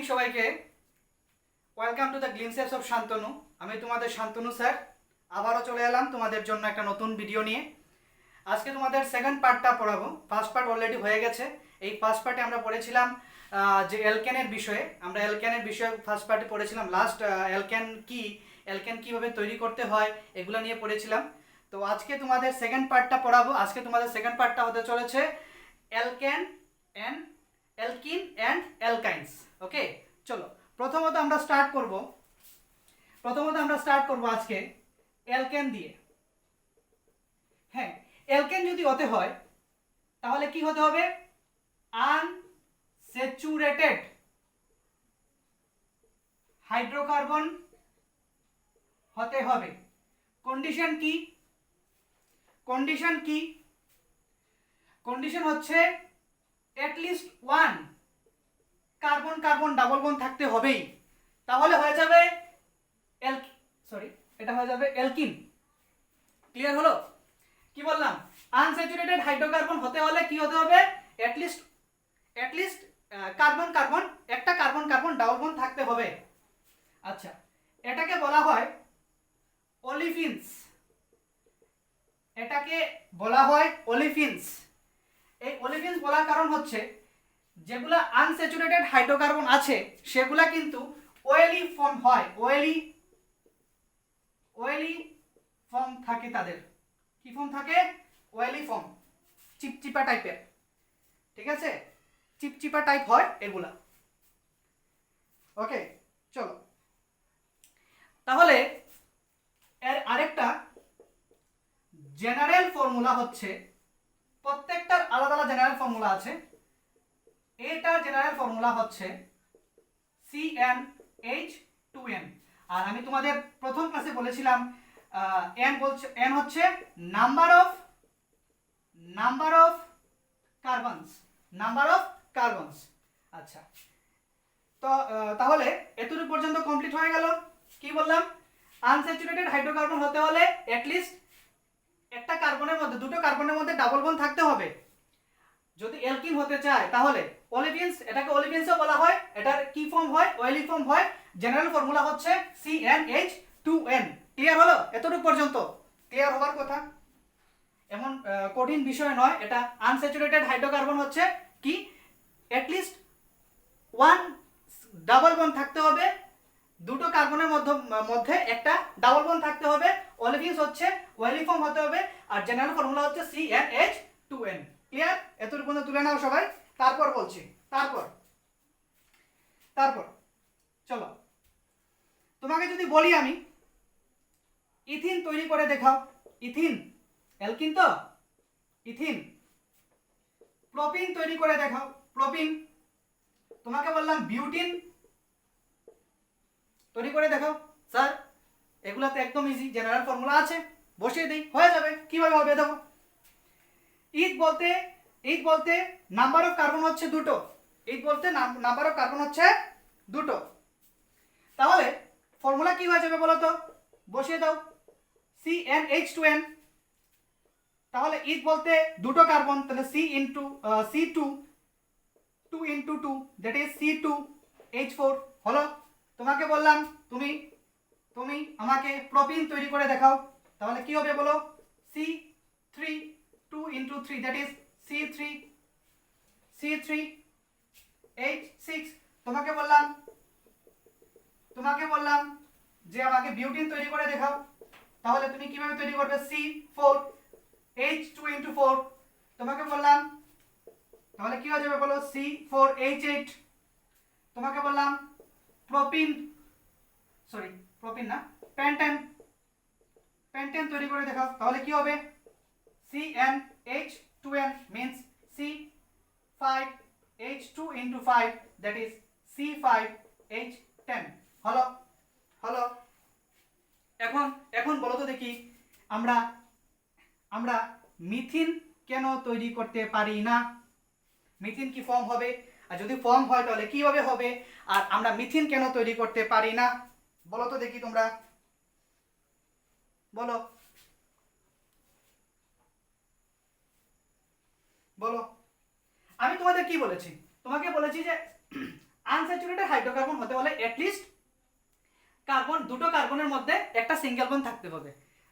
সবাইকে welcome to the glimpses of Shantanu. আমি তোমাদের শান্তনু স্যার আবারও চলে এলাম তোমাদের জন্য একটা নতুন ভিডিও নিয়ে। আজকে তোমাদের সেকেন্ড পার্টটা পড়াবো। ফার্স্ট পার্ট অলরেডি হয়ে গেছে। এই ফার্স্ট পার্টে আমরা পড়েছিলাম যে অ্যালকেনের বিষয়ে। আমরা অ্যালকেনের বিষয়ে ফার্স্ট পার্টে পড়েছিলাম। লাস্ট অ্যালকেন কীভাবে তৈরি করতে হয় এগুলো নিয়ে পড়েছিলাম। তো আজকে তোমাদের সেকেন্ড পার্টটা পড়াবো। আজকে তোমাদের সেকেন্ড পার্টটা হতে চলেছে অ্যালকিন অ্যান্ড অ্যালকাইন্স। ওকে, চলো প্রথমত আমরা স্টার্ট করব আজকে অ্যালকেন দিয়ে। হ্যাঁ, অ্যালকেন যদি হতে হয় তাহলে কি হতে হবে? আনস্যাচুরেটেড হাইড্রোকার্বন হতে হবে। কন্ডিশন কি? কন্ডিশন হচ্ছে at least one carbon carbon double bond থাকতে হবেই, তাহলে হয়ে যাবে এটা হয়ে যাবে অ্যালকিন। ক্লিয়ার হলো? কি বললাম? আনস্যাচুরেটেড হাইড্রোকার্বন হতে হলে কি হতে হবে? অ্যাটলিস্ট কার্বন কার্বন একটা কার্বন কার্বন ডাবল বন্ড থাকতে হবে। আচ্ছা, এটাকে বলা হয় অলিফিনস। এই অলিফিনস বলার কারণ হচ্ছে যেগুলা আনস্যাচুরেটেড হাইড্রোকার্বন আছে সেগুলা কিন্তু ওয়েলি ফর্ম হয়, ওয়েলি ফর্ম থাকে তাদের। কি ফর্ম থাকে? ওয়েলি ফর্ম, চিপচিপা টাইপের। ঠিক আছে, চিপচিপা টাইপ হয় এগুলা। ওকে, চলো তাহলে এর আরেকটা জেনারেল ফর্মুলা হচ্ছে, প্রত্যেকটার আলাদা আলাদা জেনারেল ফর্মুলা আছে। এটার জেনারেল ফর্মুলা হচ্ছে CnH2n। আর আমি তোমাদের প্রথম ক্লাসে বলেছিলাম n হচ্ছে নাম্বার অফ কার্বনস। আচ্ছা, তো তাহলে এতটুকু পর্যন্ত কমপ্লিট হয়ে গেল। কি বললাম? আনস্যাচুরেটেড হাইড্রোকার্বন হতে হলে অ্যাটলিস্ট একটা কার্বনের মধ্যে, দুটো কার্বনের মধ্যে ডাবল বন্ড থাকতে হবে। যদি অ্যালকিন হতে চায় তাহলে অলিফিনস, এটাকে অলিফিনসও বলা হয়। এটার কি ফর্ম হয়? ওয়েলি ফর্ম হয়। জেনারেল ফর্মুলা হচ্ছে CnH2n। ক্লিয়ার হলো? এতটুকু পর্যন্ত ক্লিয়ার হবার কথা। এমন কঠিন বিষয় নয় এটা। আনস্যাচুরেটেড হাইড্রোকার্বন হচ্ছে কি? অ্যাটলিস্ট ওয়ান ডাবল বন্ড থাকতে হবে, দুটো কার্বনের মধ্যে একটা ডাবল বন্ড থাকতে হবে। অলিফিনস হচ্ছে ওয়েলি ফর্ম হতে হবে। আর জেনারেল ফর্মুলা হচ্ছে CnH2n। ক্লিয়ার? এতটুকু পর্যন্ত তুলে নাও সবাই। তারপর বলছি, তারপর চলো তোমাকে যদি বলি আমি ইথিন তৈরি করে দেখাও। ইথিন অ্যালকিন তো, ইথিন। প্রোপিন তৈরি করে দেখাও, প্রোপিন। তোমাকে বললাম বিউটিন তৈরি করে দেখাও। স্যার এগুলা তো একদম ইজি, জেনারেল ফর্মুলা আছে, বসিয়ে দিই, হয়ে যাবে। কিভাবে হবে দেখো। ইথ বলতে নাম্বার অফ কার্বন হচ্ছে দুটো। তাহলে ফর্মুলা কি হয়ে যাবে বলো তো? বসিয়ে দাও, CnH2n। তাহলে ইথ বলতে দুটো কার্বন, তাহলে C2 2 × 2 দ্যাট ইজ C2H4 হলো। তোমাকে বললাম তুমি আমাকে প্রোপিন তৈরি করে দেখাও। তাহলে কি হবে বলো? C3 2 × 3 that is C3H6। তোমাকে বললাম যে আমাকে বিউটিন তৈরি করে দেখাও। তাহলে তুমি কিভাবে তৈরি করবে? C4H2 × 4। তোমাকে বললাম, তাহলে কি হয়ে যাবে বলো? C4H8। তোমাকে বললাম পেন্টেন তৈরি করে দেখাও। তাহলে কি হবে? CnH2n means C5H2 × 5 that is C5H10 হলো। এখন বলো তো দেখি আমরা মিথিন কেন তৈরি করতে পারি না? মিথিন কি ফর্ম হবে? আর যদি ফর্ম হয় তাহলে কিভাবে হবে? আর আমরা মিথিন কেন তৈরি করতে পারি না বলো তো দেখি। তোমরা বলো। আমি তোমাদের কি বলেছি? তোমাকে বলেছি যে আনস্যাচুরেটেড হাইড্রোকার্বন হতে হলে অ্যাটলিস্ট কার্বন, দুটো কার্বনের মধ্যে একটা সিঙ্গেল বন্ড থাকতে হবে।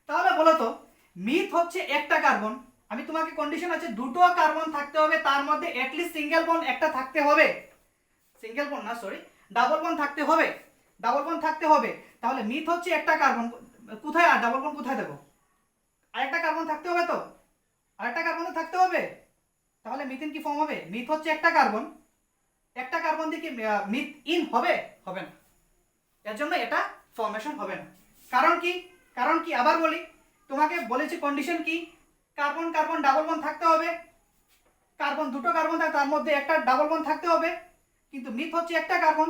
তাহলে বলো তো মিথ হচ্ছে একটা কার্বন, আমি তোমাকে কন্ডিশন আছে দুটো কার্বন থাকতে হবে, তার মধ্যে অ্যাটলিস্ট সিঙ্গেল বন্ড একটা থাকতে হবে, সিঙ্গেল বন্ড না সরি ডাবল বন্ড থাকতে হবে, ডাবল বন্ড থাকতে হবে। তাহলে মিথ হচ্ছে একটা কার্বন, কোথায় আর ডাবল বন্ড কোথায় দেবো? আরেকটা কার্বন থাকতে হবে তো, আরেকটা কার্বন তো থাকতে হবে। তাহলে মিথেন কি ফর্ম হবে? মিথ হচ্ছে একটা কার্বন, একটা কার্বন দিয়ে কি মিথ ইন হবে? হবে না, এর জন্য এটা ফর্মেশন হবে না। কারণ কি? কারণ কি আবার বলি, তোমাকে বলেছি কন্ডিশন কি, কার্বন কার্বন ডাবল বন্ড থাকতে হবে, কার্বন দুটো কার্বন থাকে তার মধ্যে একটা ডাবল বন্ড থাকতে হবে, কিন্তু মিথ হচ্ছে একটা কার্বন,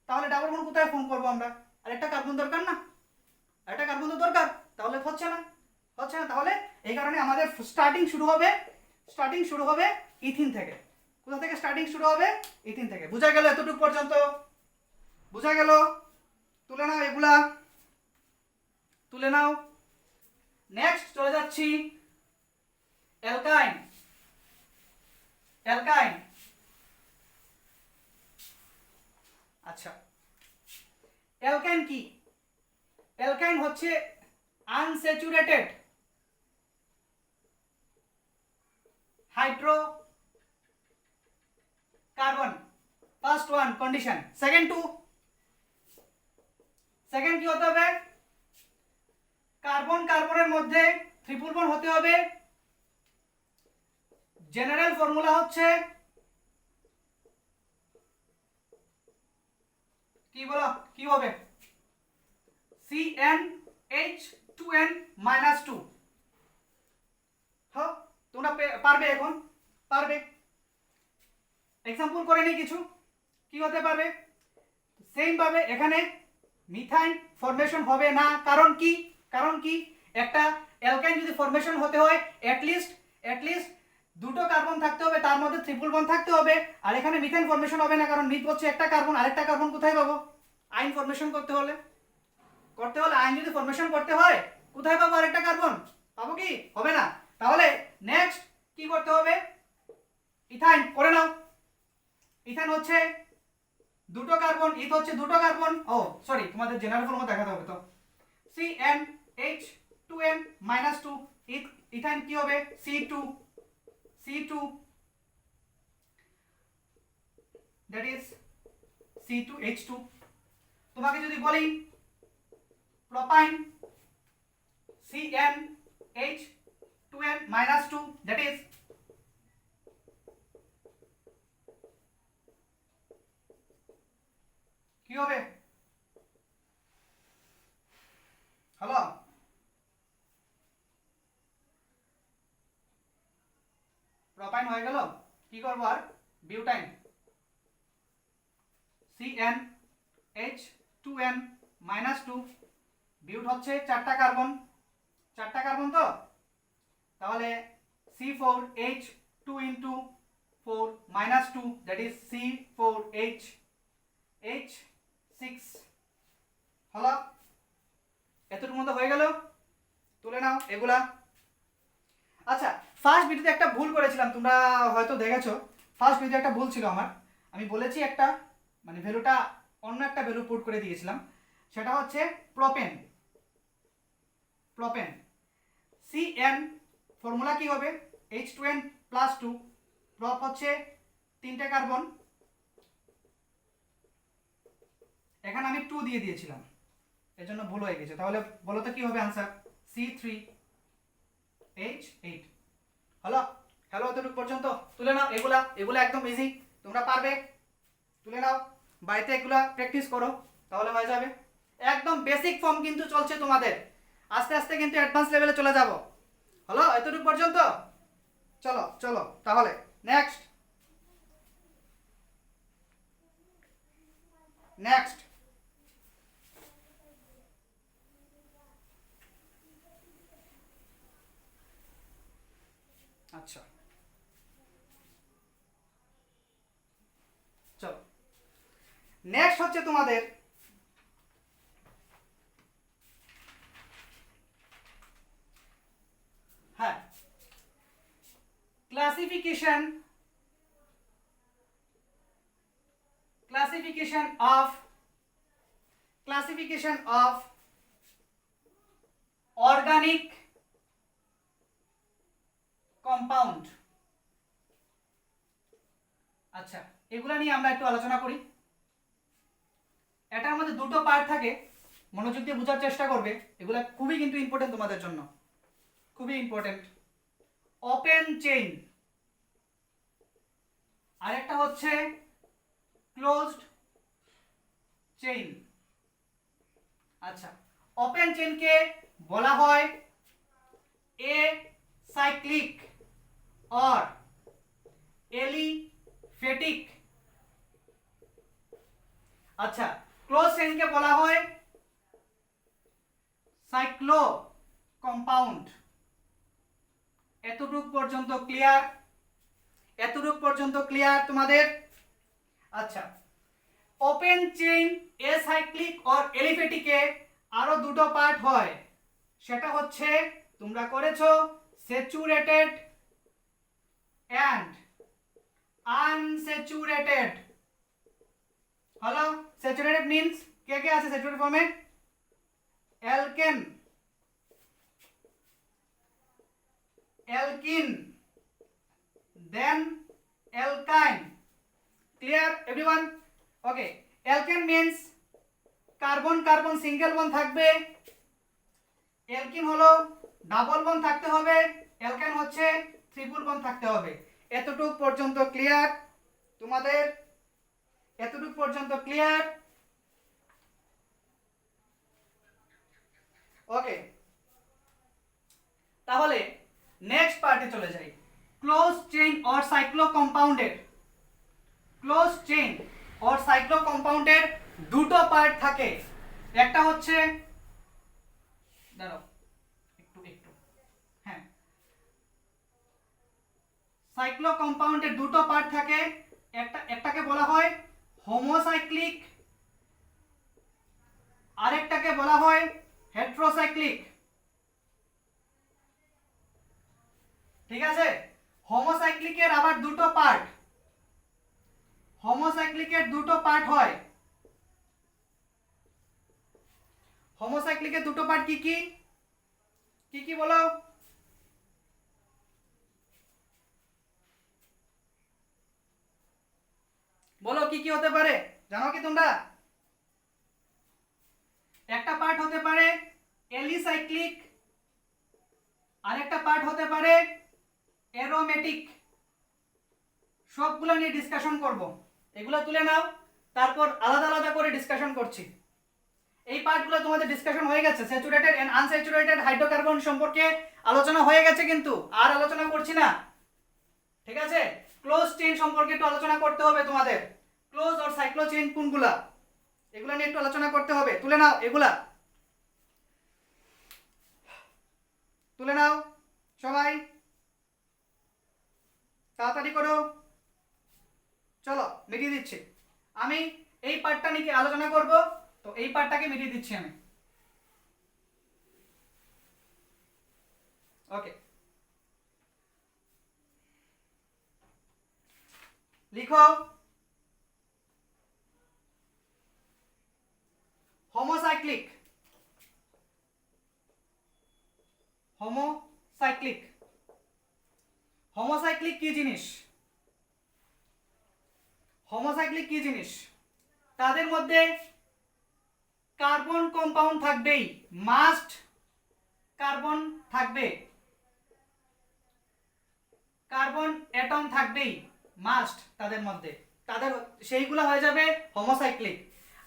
তাহলে ডাবল বন্ড কোথায় ফর্ম করবো আমরা? আরেকটা কার্বন দরকার না, আরেকটা কার্বন তো দরকার, তাহলে হচ্ছে না, হচ্ছে না। তাহলে এই কারণে আমাদের স্টার্টিং শুরু হবে ইথিন থেকে। কোথা থেকে স্টার্টিং শুরু হবে? ইথিন থেকে। বুঝা গেল এতটুকু পর্যন্ত? বুঝা গেল? তুলে নাও, এগুলা তুলে নাও। নেক্সট চলে যাচ্ছি অ্যালকাইন। অ্যালকাইন, আচ্ছা অ্যালকাইন কি? অ্যালকাইন হচ্ছে unsaturated hydrocarbon, first one condition. Second কি হতে হবে? কার্বন কার্বনের মধ্যে ট্রিপল বন্ড হতে হবে। জেনারেল ফর্মুলা হচ্ছে কি বলো, কি হবে? CnH2n-2। হ্যাঁ তোমরা পারবে, এখন পারবে। এক্সাম্পল করে নেই কিছু, কি হতে পারবে? সেম ভাবে এখানে মিথাইন ফরমেশন হবে না। কারণ কি? কারণ কি? একটা অ্যালকাইন যদি ফরমেশন হতে হয় অ্যাটলিস্ট দুটো কার্বন থাকতে হবে, তার মধ্যে ট্রিপল বন্ড থাকতে হবে। আর এখানে মিথাইন ফরমেশন হবে না, কারণ মিথ হচ্ছে একটা কার্বন, আরেকটা কার্বন কোথায় পাবো? আইন ফরমেশন করতে হলে আইন যদি ফরমেশন করতে হয় কোথায় পাবো? আরেকটা কার্বন পাবো কি? হবে না। তাহলে নেক্সট কি করতে হবে? ইথাইন করে নাও। ইথাইন হচ্ছে দুটো কার্বন, ইথ হচ্ছে দুটো কার্বন, ও সরি তোমাদের জেনারেল ফর্মুলা দেখাতে হবে তো। CnH2n-2, ইথাইন কি হবে? C2, that is C2H2। তোমাকে যদি বলি প্রোপাইন CnH2n-2, that is কি হবে? হ্যালো, প্রোপাইন হয়ে গেল, কি করবো আর? বিউটাইন CnH2n-2, বিউট হচ্ছে চারটা কার্বন তো, তাহলে C4H2 that is C4H6। হলো, এতটুকুর মতো হয়ে গেল। তুলে নাও এগুলা। আচ্ছা ফার্স্ট ভিডিওতে একটা ভুল করেছিলাম, তোমরা হয়তো দেখেছো। ফার্স্ট ভিডিওতে একটা ভুল ছিল আমার, আমি বলেছি একটা মানে ভ্যালুটা অন্য একটা ভ্যালু পুট করে দিয়েছিলাম। সেটা হচ্ছে প্রোপেন। Cn ফর্মুলা কি হবে? H2n+2, প্রপ হচ্ছে তিনটে কার্বন, এখানে আমি 2 দিয়ে দিয়েছিলাম, এজন্য ভুল হয়ে গেছে। তাহলে বলো তো কি হবে আনসার? C3H8। হলো, এতটুকু পর্যন্ত। তুলে নাও এগুলা একদম ইজি, তোমরা পারবে। তুলে নাও, বাড়িতে এগুলা প্র্যাকটিস করো, তাহলে হয়ে যাবে। একদম বেসিক ফর্ম কিন্তু চলছে তোমাদের, আস্তে আস্তে কিন্তু অ্যাডভান্স লেভেলে চলে যাব। হলো, এতটুকু পর্যন্ত। চলো তাহলে নেক্সট। আচ্ছা চলো নেক্সট হচ্ছে তোমাদের হ্যাঁ classification of organic compound। আচ্ছা, এগুলা নিয়ে আমরা একটু আলোচনা করি। এটার মধ্যে দুটো পার্ট থাকে, মনোযোগ দিয়ে বোঝার চেষ্টা করবে, এগুলা খুবই কিন্তু ইম্পর্টেন্ট তোমাদের জন্য, খুবই ইম্পর্টেন্ট। ওপেন চেইন, আরেকটা হচ্ছে ক্লোজড চেইন। আচ্ছা, ওপেন চেইনকে বলা হয় এ সাইক্লিক অর এলিফ্যাটিক। আচ্ছা, ক্লোজ চেইনকে বলা হয় সাইক্লো কম্পাউন্ড। এতটুক পর্যন্ত ক্লিয়ার? এতটুক পর্যন্ত ক্লিয়ার তোমাদের? আচ্ছা, ওপেন চেইন এসাইক্লিক অর এলিফ্যাটিকে আরো দুটো পার্ট হয়, সেটা হচ্ছে তোমরা করেছো স্যাচুরেটেড এন্ড আনস্যাচুরেটেড। হলো, স্যাচুরেটেড মিন্স কে কে আছে স্যাচুরেটেড ফর্মে? Alkane, alkene, then alkyne. Clear everyone? Okay, alkane means carbon carbon single bond থাকবে, অ্যালকিন হলো ডাবল বন্ড থাকতে হবে, অ্যালকাইন হচ্ছে ট্রিপল বন্ড থাকতে হবে। এতটুকু পর্যন্ত ক্লিয়ার তোমাদের? এতটুকু পর্যন্ত ক্লিয়ার? ওকে, তাহলে নেক্সট পার্টে চলে যাই। ক্লোজ চেইন অর সাইক্লো কম্পাউন্ডের, ক্লোজ চেইন অর সাইক্লো কম্পাউন্ডের দুটো পার্ট থাকে। একটা হচ্ছে, দাঁড়াও একটু একটু, হ্যাঁ, সাইক্লো কম্পাউন্ডের দুটো পার্ট থাকে। একটাকে বলা হয় হোমোসাইক্লিক, আরেকটাকে বলা হয় হেটেরোসাইক্লিক। ঠিক আছে? হোমোসাইক্লিকের আবার দুটো পার্ট, হোমোসাইক্লিকের দুটো পার্ট হয়। হোমোসাইক্লিকের দুটো পার্ট কি কি? কি কি বলো? বলো কি কি হতে পারে, জানো কি তোমরা? একটা পার্ট হতে পারে এলিসাইক্লিক, আরেকটা পার্ট হতে পারে অ্যারোমেটিক। সবগুলো নিয়ে ডিসকাশন করব, এগুলো তুলে নাও, তারপর আলাদা আলাদা করে ডিসকাশন করছি। এই পার্টগুলো তোমাদের ডিসকাশন হয়ে গেছে, স্যাচুরেটেড এন্ড আনস্যাচুরেটেড হাইড্রোকার্বন সম্পর্কে আলোচনা হয়ে গেছে, কিন্তু আর আলোচনা করছি না। ঠিক আছে? ক্লোজ চেইন সম্পর্কে একটু আলোচনা করতে হবে তোমাদের। ক্লোজ অর সাইক্লো চেইন কোনগুলা, এগুলা নিয়ে একটু আলোচনা করতে হবে। তুলে নাও, এগুলা তুলে নাও সবাই, তাড়াতাড়ি করো। চলো মিটিয়ে দিচ্ছি আমি, এই পার্টটা নিয়ে আলোচনা করব, তো এই পার্টটাকে মিটিয়ে দিচ্ছি আমি। ওকে, লিখো হোমোসাইক্লিক। হোমোসাইক্লিক, হোমোসাইক্লিক কি জিনিস? হোমোসাইক্লিক কি জিনিস? তাদের মধ্যে কার্বন কম্পাউন্ড থাকবেই, মাস্ট কার্বন থাকবে, কার্বন অ্যাটম থাকবেই মাস্ট তাদের মধ্যে, তাদের সেইগুলো হয়ে যাবে হোমোসাইক্লিক।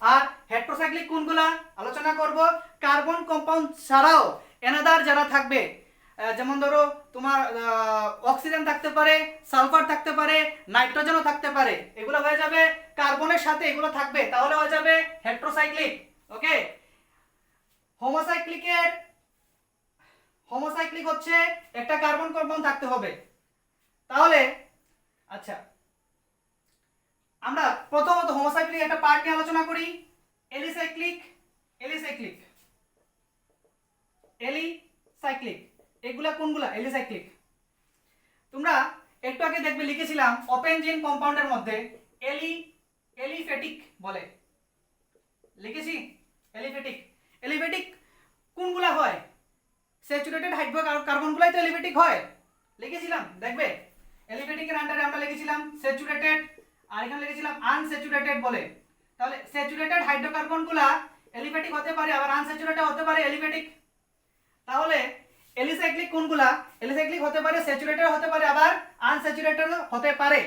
আর হেটেরোসাইক্লিক কোনগুলা আলোচনা করব? কার্বন কম্পাউন্ড ছাড়াও এনাদার যারা থাকবে, যেমন ধরো তোমার অক্সিজেন থাকতে পারে, সালফার থাকতে পারে, নাইট্রোজেনও থাকতে পারে, এগুলো হয়ে যাবে কার্বনের সাথে এগুলো থাকবে, তাহলে হয়ে যাবে হেটেরোসাইক্লিক। ওকে, হোমোসাইক্লিকের, হোমোসাইক্লিক হচ্ছে একটা কার্বন কম্পাউন্ড থাকতে হবে। তাহলে আচ্ছা, আমরা প্রথমত হোমোসাইক্লিক একটা পার্ট নিয়ে আলোচনা করি, এলিসাইক্লিক। এলিসাইক্লিক, এলিসাইক্লিক, এগুলা কোনগুলা? এলিসাইক্লিক। তোমরা একটু আগে দেখবে লিখেছিলাম ওপেন চেইন কম্পাউন্ডের মধ্যে এলি এলিফ্যাটিক বলে, লিখেছি এলিফ্যাটিক। এলিফ্যাটিক কোনগুলা হয়? স্যাচুরেটেড হাইড্রোকার্বনগুলাই তো এলিফ্যাটিক হয়, লিখেছিলাম দেখবে। এলিফ্যাটিকের আন্ডারে আমরা লিখেছিলাম স্যাচুরেটেড, আর এখানে লিখেছিলাম আনস্যাচুরেটেড বলে। তাহলে স্যাচুরেটেড হাইড্রোকার্বনগুলা এলিফ্যাটিক হতে পারে, আবার আনস্যাচুরেটেড হতে পারে এলিফ্যাটিক। তাহলে এলিসাইক্লিক কোনগুলা? এলিসাইক্লিক হতে পারে, স্যাচুরেটেড হতে পারে, আবার আনস্যাচুরেটেড হতে পারে।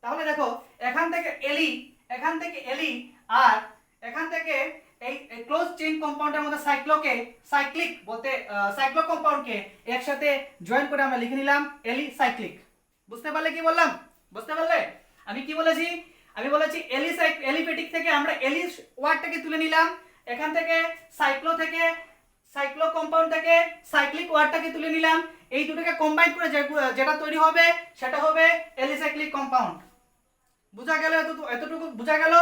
তাহলে দেখো এখান থেকে এলি, এখান থেকে এলি, আর এখান থেকে এই ক্লোজ চেইন কম্পাউন্ডের মধ্যে সাইক্লিক বলতে সাইক্লো কম্পাউন্ডকে একসাথে জয়েন করে আমরা লিখে নিলাম এলিসাইক্লিক। বুঝতে পারলে কি বললাম? বুঝতে পারলে আমি কি বলেছি? আমি বলেছি এলিফ্যাটিক থেকে আমরা এলিস ওয়ার্ডটাকে তুলে নিলাম, এখান থেকে সাইক্লো কম্পাউন্ড থেকে সাইক্লিক ওয়ার্ডটাকে তুলে নিলাম, এই দুটোকে কম্বাইন করে যেটা তৈরি হবে সেটা হবে এলিসাইক্লিক কম্পাউন্ড। বুঝা গেল? এতটুকু বুঝা গেল?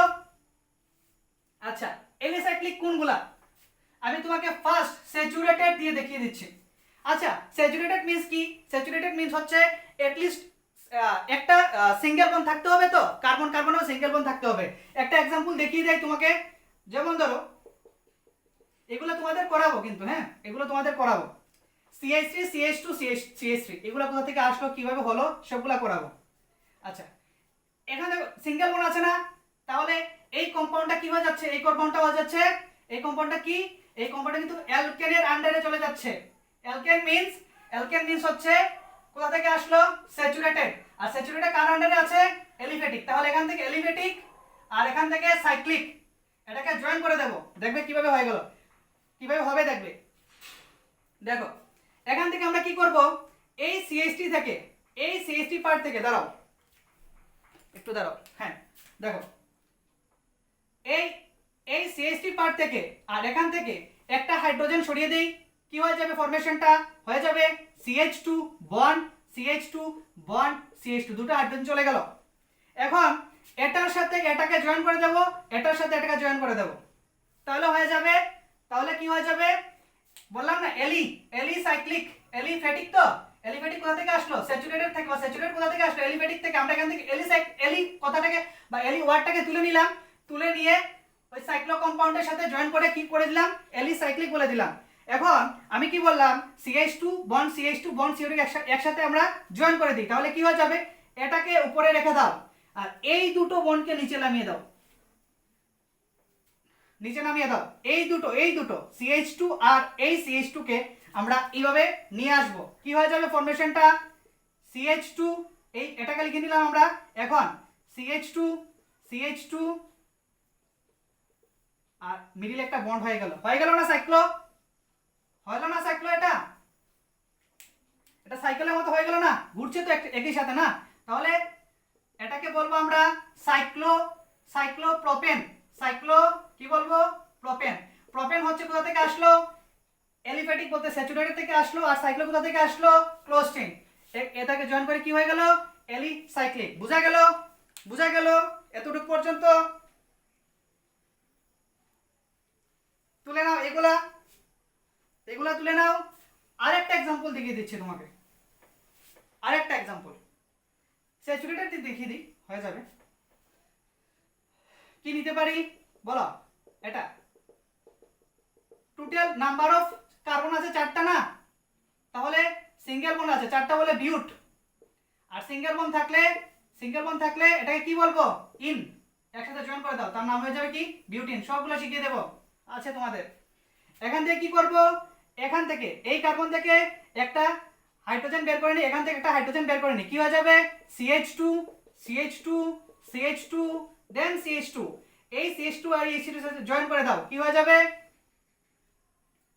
আচ্ছা, এলিসাইক্লিক কোনগুলা? আমি তোমাকে ফার্স্ট স্যাচুরেটেড দিয়ে দেখিয়ে দিচ্ছি। আচ্ছা, স্যাচুরেটেড মিন্স কি? স্যাচুরেটেড মিন্স হচ্ছে এট লিস্ট একটা সিঙ্গেল বন্ড থাকতে হবে, তো কার্বন কার্বনেও সিঙ্গেল বন্ড থাকতে হবে। একটা एग्जांपल দেখিয়ে দেই তোমাকে, যেমন ধরো এগুলো তোমাদের করাবো কিন্তু, হ্যাঁ এগুলো তোমাদের করাবো। CH3 CH2 CH3 এগুলো কোথা থেকে আসলো, কিভাবে হলো, সবগুলা করাবো। আচ্ছা, এখানে সিঙ্গেল বন্ড আছে না, তাহলে এই কম্পাউন্ডটা কি হয়ে যাচ্ছে? এই কম্পাউন্ডটা হয়ে যাচ্ছে, এই কম্পাউন্ডটা কি? এই কম্পাউন্ডটা কিন্তু অ্যালকেনের আন্ডারে চলে যাচ্ছে। অ্যালকেন মিন্স হচ্ছে কোথা থেকে আসলো? স্যাচুরেটেড। আর স্যাচুরেটেড কার আন্ডারে আছে? এলিফ্যাটিক। তাহলে এখান থেকে এলিফ্যাটিক আর এখান থেকে সাইক্লিক, এটাকে জয়েন করে দেব, দেখবে কিভাবে হয়ে গেল, কিভাবে হবে দেখবে। দেখো এখান থেকে আমরা কি করব? এই CH3 থেকে, এই CH3 পার্ট থেকে, দাঁড়াও একটু দাঁড়াও, হ্যাঁ দেখো এই CH3 পার্ট থেকে আর এখান থেকে একটা হাইড্রোজেন সরিয়ে দেই, কি হয়ে যাবে? ফরমেশনটা হয়ে যাবে CH2 bond CH2 bond CH2, দুটো হাইড্রোজেন চলে গেল। এখন এটার সাথে এটাকে জয়েন করে দেব, এটার সাথে এটাকে জয়েন করে দেব, তাহলে হয়ে যাবে, তাহলে কি হয়ে যাবে? বললাম না এলিসাইক্লিক, এলিফ্যাটিক। তো এলিফ্যাটিক কোথা থেকে আসলো? স্যাচুরেটেড থেকে। স্যাচুরেটেড কোথা থেকে আসলো? এলিফ্যাটিক থেকে। আমরা এখান থেকে এলি কথাটাকে বা এলি ওয়ার্ডটাকে তুলে নিলাম, তুলে নিয়ে ওই সাইক্লো কম্পাউন্ডের সাথে জয়েন করে কি করে দিলাম? এলিসাইক্লিক বলে দিলাম। এখন আমি কি বললাম? CH2 বন্ড CO2 একসাথে আমরা জয়েন করে দিই, তাহলে কি হয়ে যাবে? এটাকে উপরে রেখে দাও আর এই দুটো বন্ডকে নিচে নামিয়ে দাও, নিচে নামিয়ে দাও। এই দুটো CH2 আর এই CH2 কে আমরা এইভাবে নিয়ে আসব, কি হয়ে যাবে ফরমেশনটা? CH2, এই এটাকে লিখে নিলাম আমরা। এখন CH2 আর মিডিল একটা বন্ড হয়ে গেল না সাইক্লো? হলো না সাইক্লো? এটা সাইকেলের মতো হয়ে গেল না, ঘুরছে তো একই সাথে না। তাহলে এটাকে বলবো আমরা সাইক্লোপ্রোপেন। কি বলবো? প্রোপেন। প্রোপেন হচ্ছে কোথা থেকে আসলো? এলিফ্যাটিক বলতে স্যাচুরেটেড থেকে আসলো, আর সাইক্লো কোথা থেকে আসলো? Close chain. এটাকে জয়েন করে কি হয়ে গেল? এলিসাইক্লিক। বুঝা গেল? এতটুকু পর্যন্ত তুলে নাও, এগুলা তুলে নাও। আরেকটা एग्जांपल দেখিয়ে দিচ্ছি তোমাকে, আরেকটা एग्जांपल স্যাচুরেটেড দেখিয়ে দিই, হয়ে যাবে। কি নিতে পারি বলো? এটা টোটাল নাম্বার অফ কার্বন আছে 4টা না, তাহলে সিঙ্গেল বন্ড আছে 4টা বলে বিউট, আর সিঙ্গেল বন্ড থাকলে এটাকে কি বলবো? ইন। একসাথে জয়েন করে দাও, তার নাম হয়ে যাবে কি? বিউটিন। সবগুলো শিখিয়ে দেব, আছে তোমাদের। এখান থেকে কি করব? এখান থেকে এই কার্বন থেকে একটা হাইড্রোজেন বের করে নি, এখান থেকে একটা হাইড্রোজেন বের করে নি, কি হয়ে যাবে? CH2 দেন CH2। এই CH2 আর এই CH2 সাথে জয়েন করে দাও, কি হয়ে যাবে?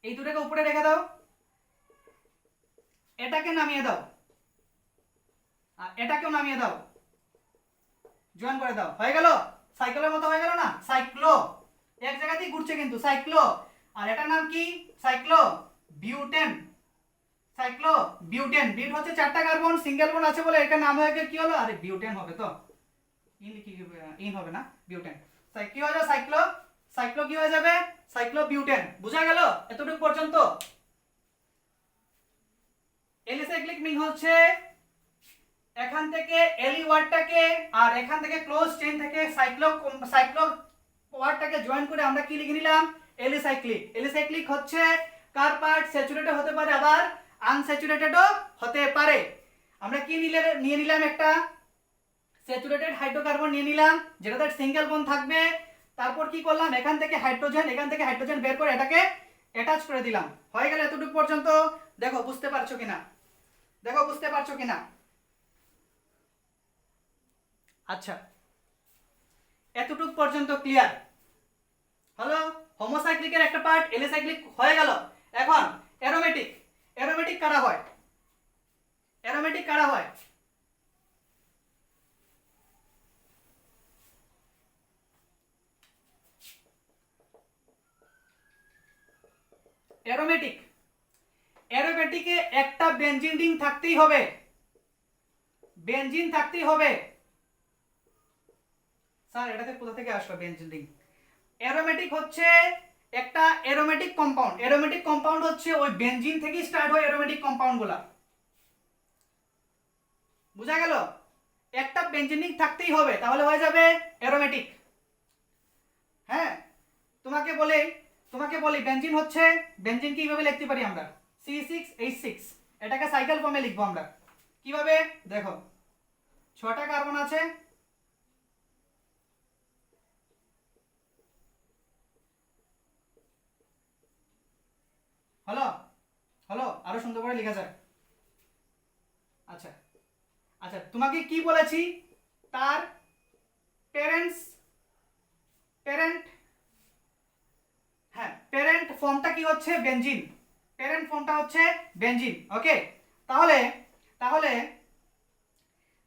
এই দুটোকে উপরে রেখে দাও, এটাকে নামিয়ে দাও আর এটাকেও নামিয়ে দাও, জয়েন করে দাও, হয়ে গেল? সাইকেলের মতো হয়ে গেল না? সাইক্লো এক জায়গাতেই ঘুরছে কিন্তু, সাইক্লো। আর এটার নাম কি? সাইক্লোবিউটেন। বিউট হচ্ছে 4টা কার্বন, সিঙ্গেল বন্ড আছে বলে এটার নাম হয়ে গেল কি হলো? আরে বিউটেন হবে তো, ইন হবে না, বিউটেন। কি হয়ে যাবে? সাইক্লো কি হয়ে যাবে? সাইক্লোবিউটেন। বুঝা গেল এতটুকু পর্যন্ত? এলিসাইক্লিক মিন হচ্ছে এখান থেকে এলি ওয়ার্ডটাকে আর এখান থেকে ক্লোজ চেইন থেকে সাইক্লো ওয়ার্ডটাকে জয়েন করে আমরা কি লিখে নিলাম, এলিসাইক্লিক। এলিসাইক্লিক হচ্ছে কার পার্ট স্যাচুরেটেড হতে পারে আবার আনস্যাচুরেটেডও হতে পারে। আমরা কি নিয়ে নিলাম, একটা স্যাচুরেটেড হাইড্রোকার্বন নিয়ে নিলাম যেটাতে সিঙ্গেল বন্ড থাকবে। তারপর কি করলাম, এখান থেকে হাইড্রোজেন বের করে এটাকে অ্যাটাচ করে দিলাম। হয়ে গেল এতটুকু পর্যন্ত। দেখো বুঝতে পারছো কিনা, আচ্ছা এতটুকু পর্যন্ত ক্লিয়ার হলো। হোমোসাইক্লিকের একটা পার্ট এলিসাইক্লিক হয়ে গেল। এখন অ্যারোমেটিক কারা হয়, অ্যারোমেটিকে একটা বেনজিন রিং থাকতেই হবে, স্যার এটাতে কোথা থেকে আসলো বেনজিন রিং? অ্যারোমেটিক হচ্ছে একটা অ্যারোমেটিক কম্পাউন্ড হচ্ছে ওই বেনজিন থেকে স্টার্ট হয় অ্যারোমেটিক কম্পাউন্ডগুলা। বুঝা গেল? একটা বেনজিন রিং থাকতেই হবে, তাহলে হয়ে যাবে অ্যারোমেটিক। হ্যাঁ, তোমাকে বলি বেনজিন কিভাবে লিখতে পারি আমরা, C6H6, এটাকে সাইকেল ফর্মে লিখবো আমরা। কিভাবে দেখো, 6টা কার্বন আছে, হলো আরো সুন্দর করে লেখা যায়। আচ্ছা তোমাকে কি বলেছি, তার প্যারেন্ট ফর্মটা কি হচ্ছে বেনজিন, ওকে। তাহলে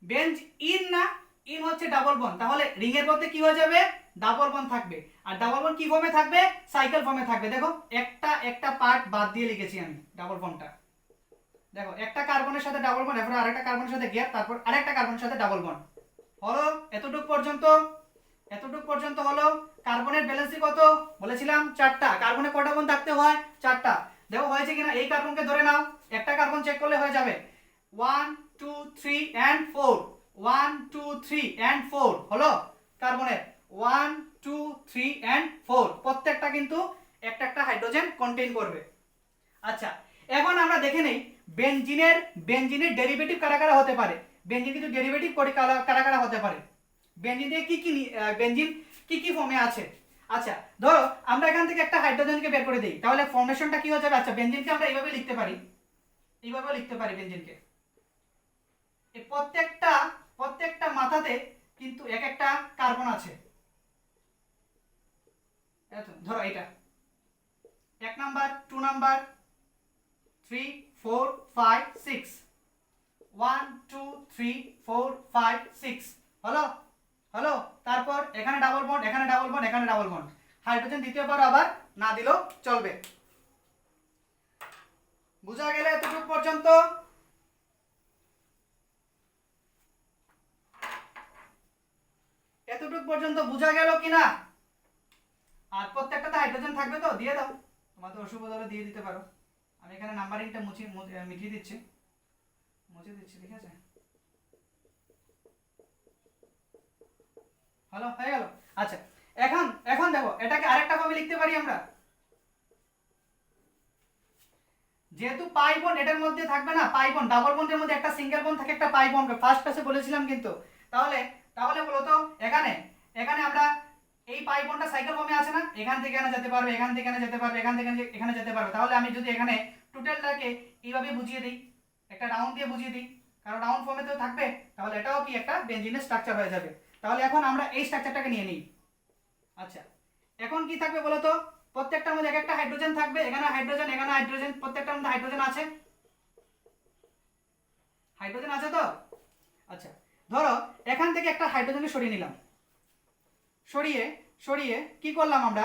বেঞ্জ ইন না, ইন হচ্ছে ডাবল বন্ড, তাহলে রিং এর মধ্যে কি হয়ে যাবে, ডাবল বন্ড থাকবে। আর ডাবল বন্ড কি ফর্মে থাকবে, সাইকেল ফর্মে থাকবে। দেখো একটা পার্ট বাদ দিয়ে লিখেছি আমি ডাবল বন্ডটা। দেখো একটা কার্বনের সাথে ডাবল বন্ড, এরপর আরেকটা কার্বনের সাথে গ্যাপ, তারপর আরেকটা কার্বনের সাথে ডাবল বন্ড হলো। এতটুকু পর্যন্ত হলো। কার্বনের ব্যালেন্সই কত বলেছিলাম, 4টা। কার্বনে কটা বন্ড থাকতে হয়, 4টা। দেখো হয়েছে কিনা, এই কার্বনকে ধরে নাও, একটা কার্বন চেক করলে হয়ে যাবে 1 2 3 and 4, 1 2 3 and 4 হলো কার্বনের 1 2 3 and 4, প্রত্যেকটা কিন্তু একটা হাইড্রোজেন কন্টেইন করবে। আচ্ছা এখন আমরা দেখে নেই বেনজিনের ডেরিভেটিভ কারা হতে পারে। বেনজিন কিন্তু ডেরিভেটিভ কারা হতে পারে, বেনজিনে বেনজিন কি ফর্মে আছে। আচ্ছা ধরো আমরা এখান থেকে একটা হাইড্রোজেনকে বের করে দেই, তাহলে ফর্মেশনটা কি হয়ে যাবে। আচ্ছা বেনজিনকে আমরা এইভাবে লিখতে পারি, বেনজিনকে এই প্রত্যেকটা মাথাতে কিন্তু একটা কার্বন আছে। ধরো এটা 1 নাম্বার, 2 নাম্বার, 3 4 5 6, 1 2 3 4 5 6 হলো। তারপর এখানে ডাবল বন্ড, এখানে ডাবল বন্ড। হাইড্রোজেন দ্বিতীয়বার আবার না দিলেও চলবে। বুঝা গেলে এতটুকু পর্যন্ত? বুঝা গেল কিনা? আর প্রত্যেকটাতে হাইড্রোজেন থাকবে তো, দিয়ে দাও। তোমাদের অসুবিধা হলে দিয়ে দিতে পারো। আমি এখানে নাম্বারিংটা মিটিয়ে দিচ্ছি, ঠিক আছে? হলো, হয়ে গেল। আচ্ছা এখন দেখো এটাকে আরেকটা ভাবে লিখতে পারি আমরা। যেহেতু পাই বন্ড এটার মধ্যে থাকবে না, পাই বন্ড, ডাবল বন্ডের মধ্যে একটা সিঙ্গেল বন্ড থাকে, একটা পাই বন্ড ফার্স্ট ক্লাসে বলেছিলাম কিন্তু। তাহলে বলো তো এখানে আমরা এই পাই বন্ডটা সাইকেল ফর্মে আছে না, এখান থেকে এখানে যেতে পারবে, এখান থেকে এখানে যেতে পারবে, এখান থেকে এখানে যেতে পারবে। তাহলে আমি যদি এখানে টোটালটাকে এইভাবে বুঝিয়ে দিই, একটা রাউন্ড দিয়ে বুঝিয়ে দিই, কারণ রাউন্ড ফর্মে তো থাকবে, তাহলে এটাও কি একটা বেনজিনের স্ট্রাকচার হয়ে যাবে। তাহলে এখন আমরা এই স্ট্রাকচারটাকে নিয়ে নিই। আচ্ছা এখন কি থাকবে বলো তো, প্রত্যেকটার মধ্যে একটা হাইড্রোজেন থাকবে, এখানে হাইড্রোজেন, প্রত্যেকটার মধ্যে হাইড্রোজেন আছে তো। আচ্ছা ধরো এখান থেকে একটা হাইড্রোজেনকে সরিয়ে নিলাম, সরিয়ে কি করলাম আমরা,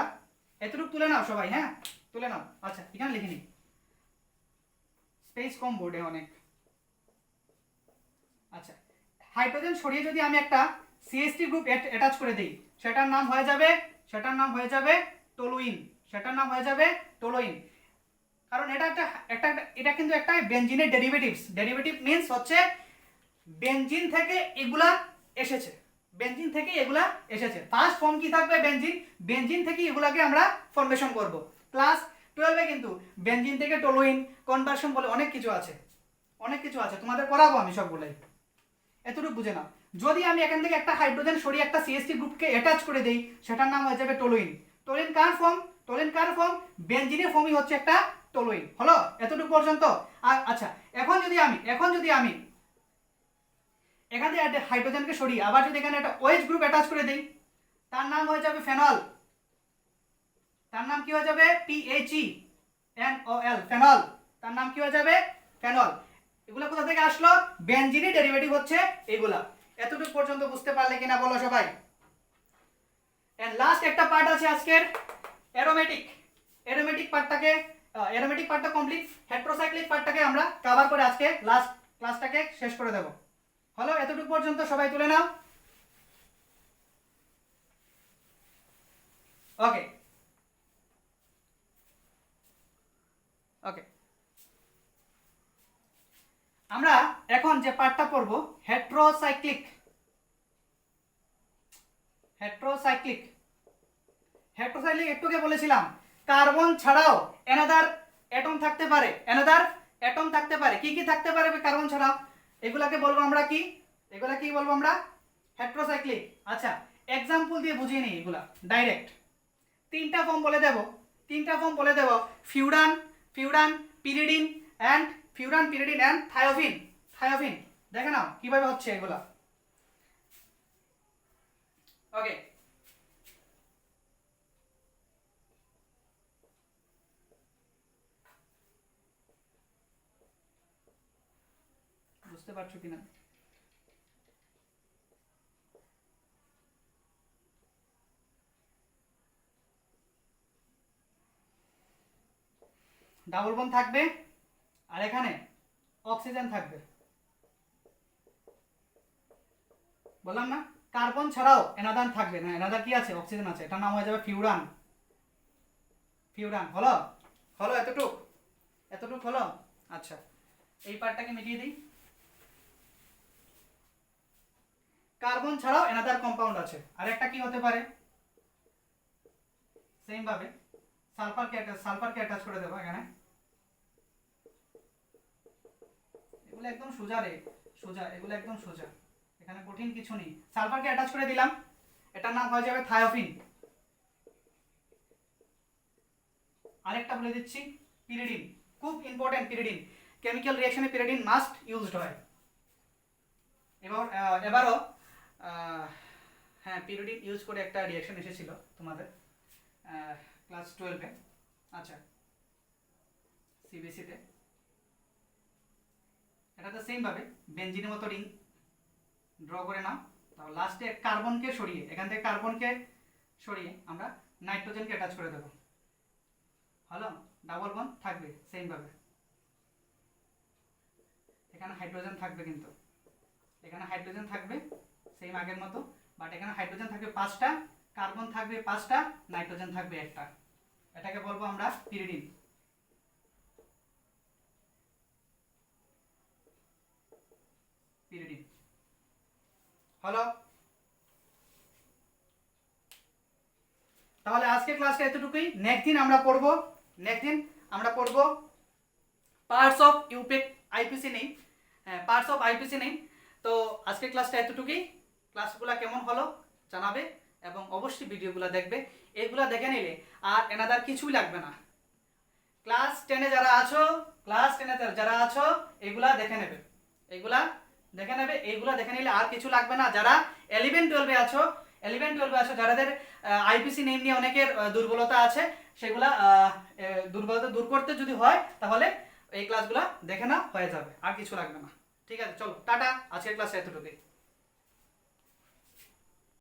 এতটুকু তুলে নাও সবাই, হ্যাঁ তুলে নাও। আচ্ছা এখানে লিখে নিই, স্পেস কম বোর্ডে অনেক। আচ্ছা হাইড্রোজেন সরিয়ে যদি আমি একটা CH3 গ্রুপ অ্যাটাচ করে দেই, সেটার নাম হয়ে যাবে টলুইন। কারণ এটা কিন্তু একটা বেনজিনের ডেরিভেটিভ মিন্স হচ্ছে বেনজিন থেকে এগুলা এসেছে, বেনজিন থেকে এগুলা এসেছে। ফার্স্ট ফর্ম কি থাকবে? বেনজিন। বেনজিন থেকে এগুলাকে আমরা ফর্মেশন করব। ক্লাস 12 কিন্তু বেনজিন থেকে টলুইন কনভার্সন বলে অনেক কিছু আছে, অনেক কিছু আছে, তোমাদের করাবো আমি সবগুলাই, এতটুকু বুঝে নাও। যদি আমি এখান থেকে একটা হাইড্রোজেন সরিয়ে একটা সিএসটি গ্রুপকে অ্যাটাচ করে দেই, সেটার নাম হয়ে যাবে টলুইন। টলুইন কার ফর্ম? টলুইন কার ফর্ম? বেনজিনের ফর্মই হচ্ছে একটা টলুইন। হলো এতটুকু পর্যন্ত? আর আচ্ছা, এখন যদি আমি এখান থেকে একটা হাইড্রোজেনকে সরিয়ে আবার যদি এখানে একটা OH গ্রুপ অ্যাটাচ করে দেই, তার নাম হয়ে যাবে ফেনল। তার নাম কি হয়ে যাবে? PHENOL, phenol. তার নাম কি হয়ে যাবে? ফেনল। এগুলা কোথা থেকে আসলো? বেনজিনের ডেরিভেটিভ হচ্ছে এগুলা। এতটুকু পর্যন্ত বুঝতে পারলে কিনা বলো সবাই? এন্ড লাস্ট একটা পার্ট আছে আজকের, অ্যারোমেটিক। অ্যারোমেটিক পার্টটা কমপ্লিট। হেটেরোসাইক্লিক পার্টটাকে আমরা কভার করে আজকে লাস্ট ক্লাসটাকে শেষ করে দেব। হলো এতটুকু পর্যন্ত সবাই তুলে নাও। ওকে ওকে, আমরা এখন যে পার্টটা পড়ব হেটেরোসাইক্লিক। হেটেরোসাইক্লিক একটুকে বলেছিলাম কার্বন ছাড়াও অ্যানাদার অ্যাটম থাকতে পারে, কি কি থাকতে পারে কার্বন ছাড়াও? এগুলাকে বলবো আমরা কি? এগুলা কি বলবো আমরা? হেটেরোসাইক্লিক। আচ্ছা, এক্সাম্পল দিয়ে বুঝিয়ে নিই এগুলা ডাইরেক্ট। তিনটা ফর্ম বলে দেব, ফিউরান, পিরিডিন অ্যান্ড থায়োফিন। দেখে নাও কিভাবে হচ্ছে এগুলা। ওকে, বুঝতে পারছো কিনা? ডাবল বন্ড থাকবে আর এখানে অক্সিজেন থাকবে, বললাম না? কার্বন ছাড়াও এনাদার থাকবে না, এনাদার কি আছে? অক্সিজেন আছে, এটার নাম হয়ে যাবে ফিউরান। হলো এতটুক হলো। আচ্ছা, এই পার্টটাকে মিটিয়ে দিই। কার্বন ছাড়াও এনাদার কম্পাউন্ড আছে, আর একটা কি হতে পারে? সেম ভাবে সালফারকে অ্যাটাচ করে দেবো এখানে। এগুলো একদম সোজা এগুলো একদম সোজা, এখানে কঠিন কিছু নেই। সালফারকে অ্যাটাচ করে দিলাম, এটার নাম হয়ে যাবে থায়োফিন। আরেকটা বলে দিচ্ছি, পিরিডিন। খুব ইম্পর্টেন্ট পিরিডিন, কেমিক্যাল রিঅ্যাকশনে পিরিডিন মাস্ট ইউজড হয়। এবারও হ্যাঁ, পিরিডিন ইউজ করে একটা রিঅ্যাকশন এসেছিল তোমাদের ক্লাস 12-এ। আচ্ছা, সিবিএসইতে। এটা তো সেম ভাবে বেনজিনের মতো রিং ড্র করে নাও। তারপর লাস্টে কার্বনকে সরিয়ে, এখান থেকে কার্বনকে সরিয়ে আমরা নাইট্রোজেনকে অ্যাটাচ করে দেবো। হলো, ডাবল বন্ড থাকবে সেম ভাবে। এখানে হাইড্রোজেন থাকবে, কিন্তু এখানে হাইড্রোজেন থাকবে সেম আগের মতো, বাট এখানে হাইড্রোজেন থাকবে 5টা, কার্বন থাকবে 5টা, নাইট্রোজেন থাকবে 1টা। এটাকে বলবো আমরা পিরিডিন। হলো, তাহলে আজকে ক্লাসটা এতটুকুই। নেক্সট দিন আমরা পড়ব পার্টস অফ আইপিসি নেই। পার্টস অফ আইপিসি নেই। তো আজকে ক্লাসটা এতটুকুই। ক্লাসগুলো কেমন হলো জানাবে এবং অবশ্যই ভিডিওগুলো দেখবে। এগুলা দেখে নিলে আর এনাদার কিছুই লাগবে না। ক্লাস 10-এ যারা আছো এগুলা দেখে নেবে, এইগুলা দেখে নিলে আর কিছু লাগবে না। যারা 11-12-এ আছো, যাদের আইপিসি নেম নিয়ে অনেকের দুর্বলতা আছে, সেগুলা দুর্বলতা দূর করতে যদি হয় তাহলে এই ক্লাসগুলা দেখে না হয়ে যাবে, আর কিছু লাগবে না। ঠিক আছে, চলো টাটা, আজকের ক্লাসে এতটুকুই।